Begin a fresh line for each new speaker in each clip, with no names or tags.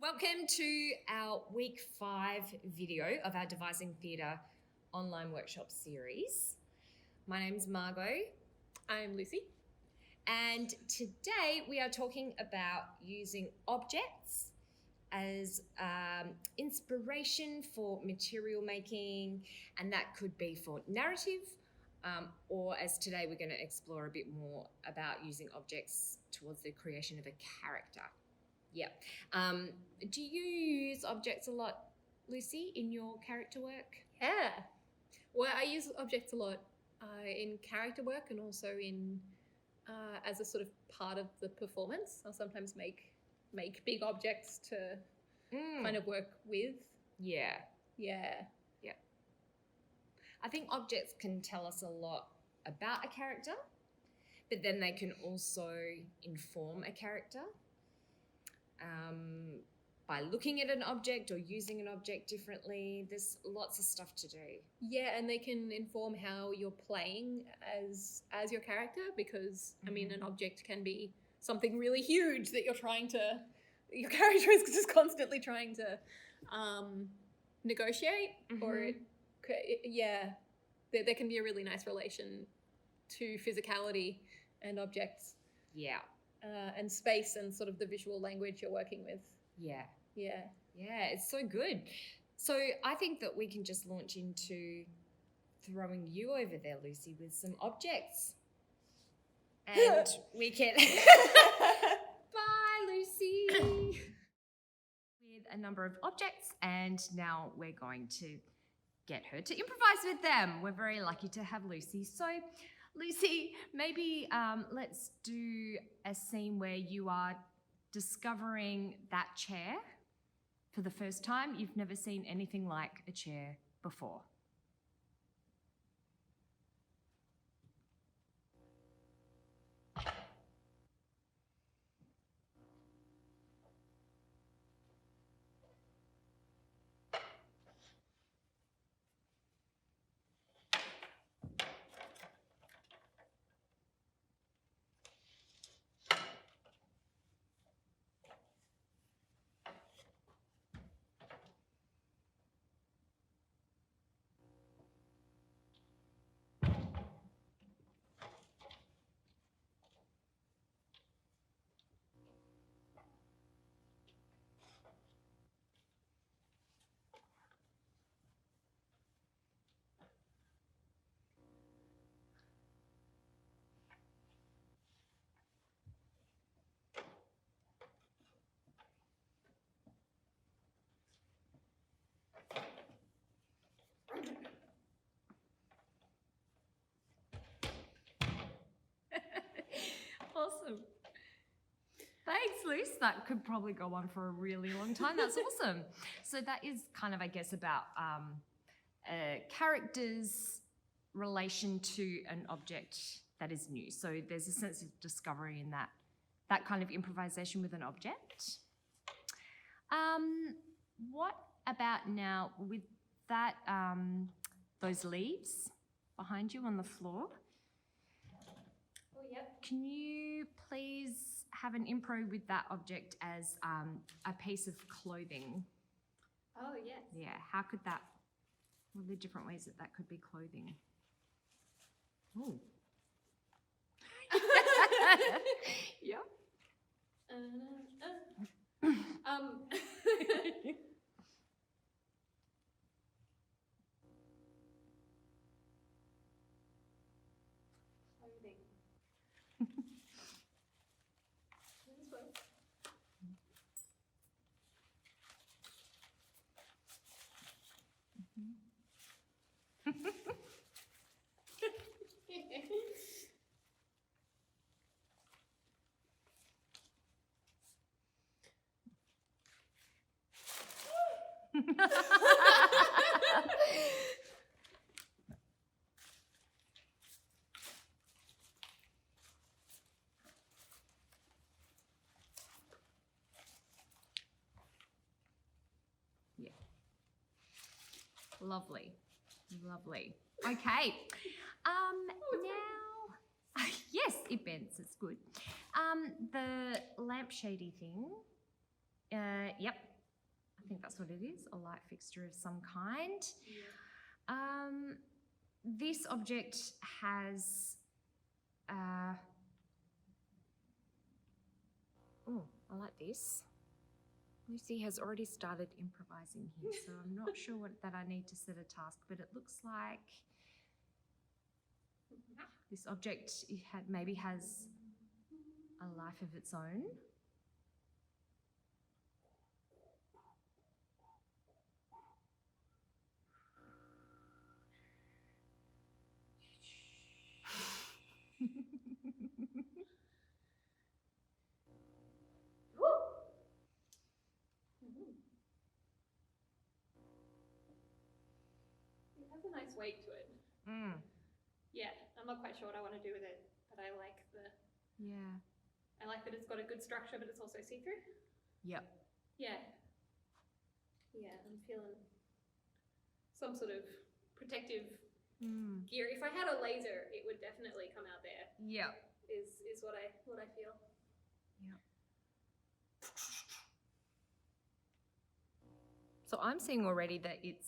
Welcome to our week 5 video of our Devising Theatre online workshop series. My name's Margot.
I'm Lucy.
And today we are talking about using objects as inspiration for material making, and that could be for narrative, or as today we're going to explore a bit more about using objects towards the creation of a character. Yeah. Do you use objects a lot, Lucy, in your character work?
Yeah. Well, I use objects a lot in character work and also in as a sort of part of the performance. I'll sometimes make big objects to kind of work with.
Yeah.
Yeah.
Yeah. I think objects can tell us a lot about a character, but then they can also inform a character. By looking at an object or using an object differently. There's lots of stuff to do.
Yeah, and they can inform how you're playing as your character, because I mean, an object can be something really huge that your character is just constantly trying to negotiate, or there can be a really nice relation to physicality and objects.
Yeah.
And space and sort of the visual language you're working with.
Yeah.
Yeah.
Yeah, it's so good. So I think that we can just launch into throwing you over there, Lucy, with some objects. And we can... Bye, Lucy. With a number of objects, and now we're going to get her to improvise with them. We're very lucky to have Lucy. So... Lucy, maybe let's do a scene where you are discovering that chair for the first time. You've never seen anything like a chair before. Awesome. Thanks, Luce. That could probably go on for a really long time. That's awesome. So that is kind of, I guess, about a character's relation to an object that is new. So there's a sense of discovery in that kind of improvisation with an object. What about now with that, those leaves behind you on the floor?
Yep.
Can you please have an impro with that object as a piece of clothing?
Oh, yes.
Yeah, what are the different ways that could be clothing? Oh. Yep. Yeah. Lovely. Lovely. Okay. Now, yes, it bends. It's good. The lampshady thing. Yep. think that's what it is, a light fixture of some kind. This object has, I like this. Lucy has already started improvising here, so I'm not sure that I need to set a task, but it looks like this object maybe has a life of its own.
It has a nice weight to it. Yeah, I'm not quite sure what I want to do with it, but I like that it's got a good structure, but it's also see-through.
Yep.
Yeah. Yeah, I'm feeling some sort of protective gear. If I had a laser, it would definitely come out there.
Yeah.
Is what I feel.
Yeah. So I'm seeing already that it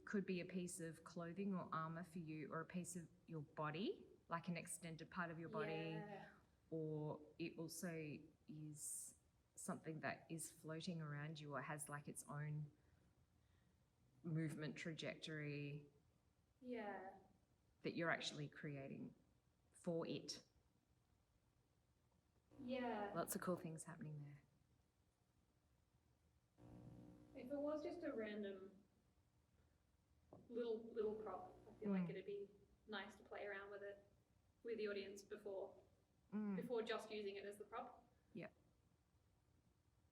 could be a piece of clothing or armor for you, or a piece of your body, like an extended part of your body, or it also is something that is floating around you or has like its own movement trajectory.
Yeah.
That you're actually creating for it.
Yeah.
Lots of cool things happening there.
If it was just a random little prop, I feel like it'd be nice to play around with it with the audience before just using it as the prop.
Yeah.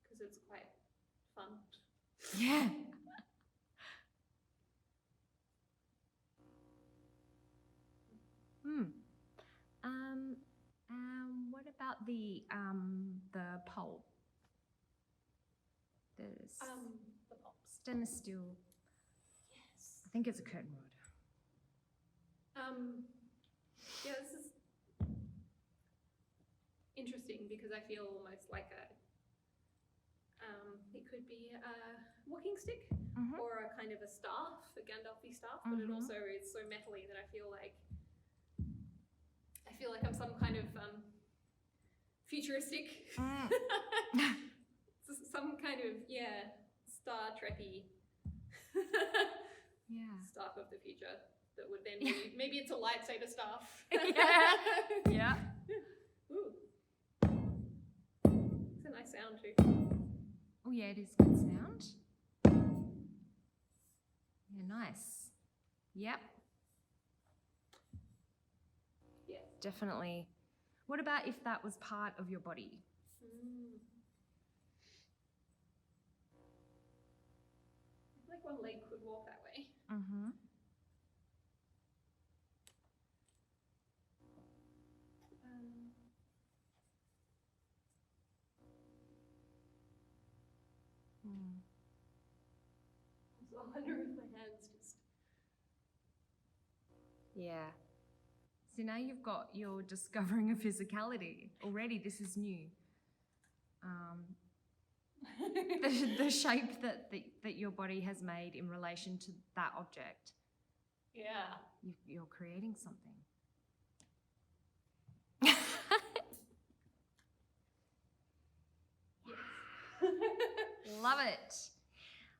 Because it's quite fun.
Yeah. What about the pole? The
pole.
Stainless steel.
Yes.
I think it's a curtain rod.
Yeah, this is interesting because I feel almost like it could be a walking stick or a kind of a staff, a Gandalf-y staff, but it also is so metally that I feel like I'm some kind of futuristic, some kind of Star Trek-y staff of the future that would then be, maybe it's a lightsaber staff.
Yeah.
Ooh. It's a nice sound too.
Oh yeah, it is good sound. Yeah, nice. Yep.
Yeah.
Definitely. What about if that was part of your body?
I feel like one leg could walk that way. So I wonder if my hands just...
Yeah. So now you're discovering a physicality already. This is new. The shape that your body has made in relation to that object.
Yeah.
You're creating something. Love it.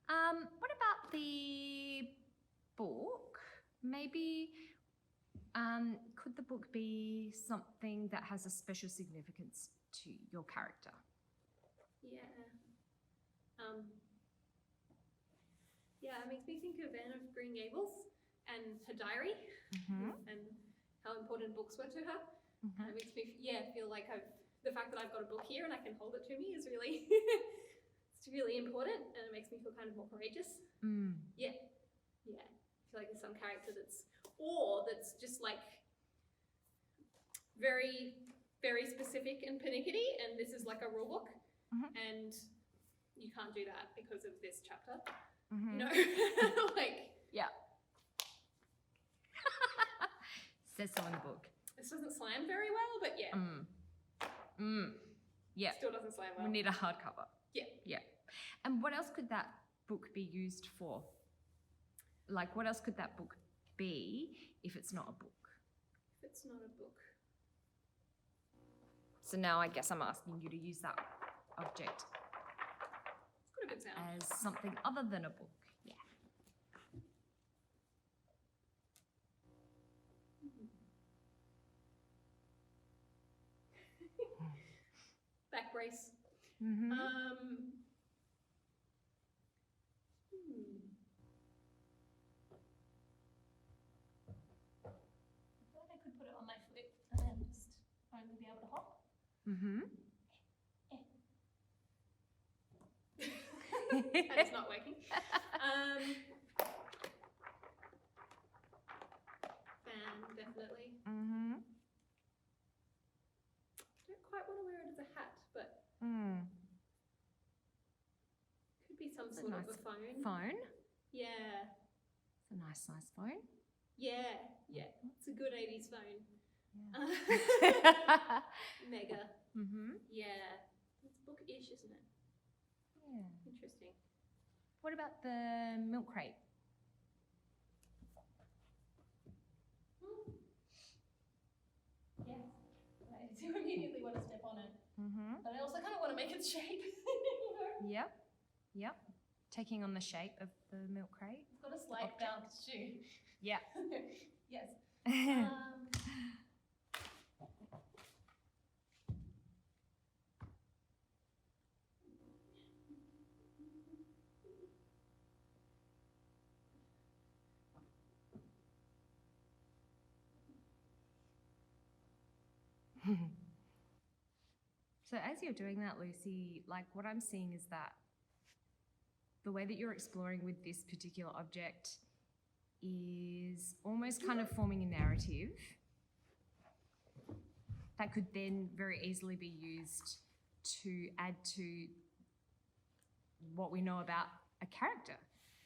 What about the book? Maybe could the book be something that has a special significance to your character?
Yeah. It makes me think of Anne of Green Gables and her diary and how important books were to her. It makes me feel like the fact that I've got a book here and I can hold it to me is really it's really important, and it makes me feel kind of more courageous. Yeah. I feel like there's some character that's just like very, very specific and pernickety, and this is like a rule book, and you can't do that because of this chapter. You know, like
says so in the book.
This doesn't slam very well, but
Yeah.
still doesn't slam well.
We need a hardcover.
Yeah.
And what else could that book be used for? Like, what else could that book be if it's not a book?
If it's not a book.
So now I guess I'm asking you to use that object
It's got a good sound.
as something other than a book. Yeah.
Back brace.
Mm-hmm.
I feel like I could put it on my foot and then just only be able to hop.
Mm-hmm.
That is not working. Fan, definitely.
Mm-hmm.
Don't quite want to wear it as a hat, but could be some
It's a
sort of
nice
a phone.
Phone.
Yeah.
It's a nice size phone.
Yeah. It's a good 80s phone.
Yeah.
Mega.
Mm-hmm.
Yeah. It's bookish, isn't it?
Yeah.
Interesting.
What about the milk crate?
Yes. I do immediately want to step on it.
Mm-hmm.
But I also kind of want to make its shape. You know?
Yep. Taking on the shape of the milk crate.
It's got a slight
Object.
bounce too.
Yeah.
Yes.
So as you're doing that, Lucy, like what I'm seeing is that the way that you're exploring with this particular object is almost kind of forming a narrative that could then very easily be used to add to what we know about a character.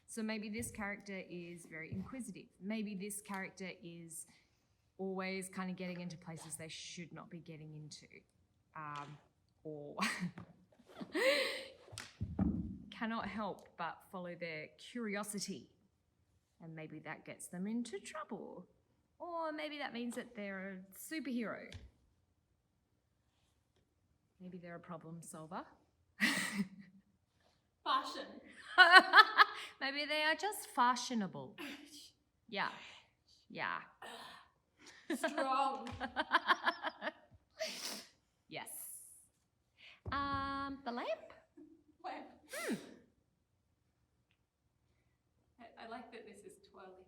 So maybe this character is very inquisitive. Maybe this character is always kind of getting into places they should not be getting into. Or cannot help but follow their curiosity. And maybe that gets them into trouble. Or maybe that means that they're a superhero. Maybe they're a problem solver.
Fashion.
Maybe they are just fashionable. Yeah.
Strong.
Yes. The lamp?
Lamp. I like that this is twirly.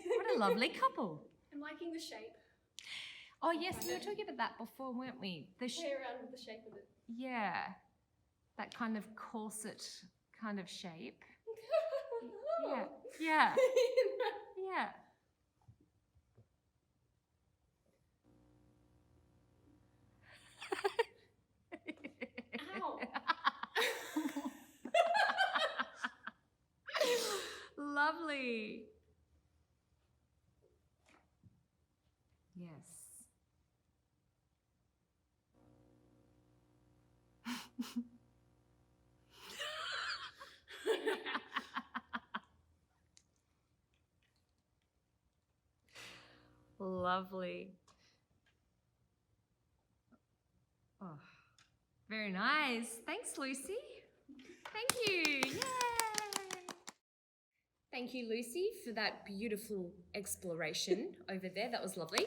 What a lovely couple.
I'm liking the shape.
Oh yes, we were talking about that before, weren't we?
Play around with the shape of it.
Yeah, that kind of corset kind of shape. Yeah.
Ow.
Lovely. Yes. Lovely. Oh, very nice. Thanks, Lucy. Thank you. Yay. Thank you, Lucy, for that beautiful exploration over there. That was lovely.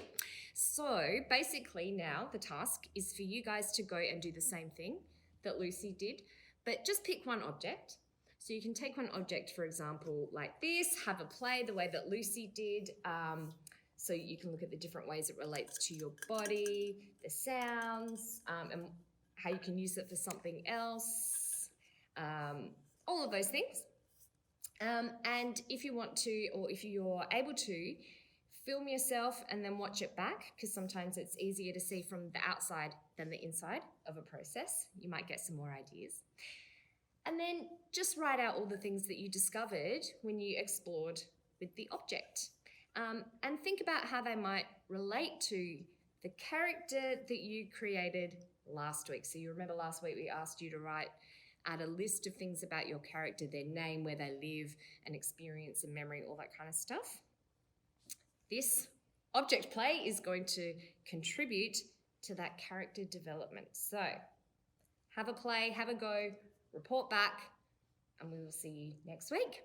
So basically now the task is for you guys to go and do the same thing. that Lucy did, but just pick one object. So you can take one object, for example, like this, have a play the way that Lucy did. So you can look at the different ways it relates to your body, the sounds, and how you can use it for something else, all of those things. And if you want to, or if you're able to, film yourself and then watch it back, because sometimes it's easier to see from the outside than the inside of a process. You might get some more ideas. And then just write out all the things that you discovered when you explored with the object. And think about how they might relate to the character that you created last week. So you remember last week we asked you to add a list of things about your character, their name, where they live, an experience, a memory, all that kind of stuff. This object play is going to contribute to that character development. So have a play, have a go, report back, and we will see you next week.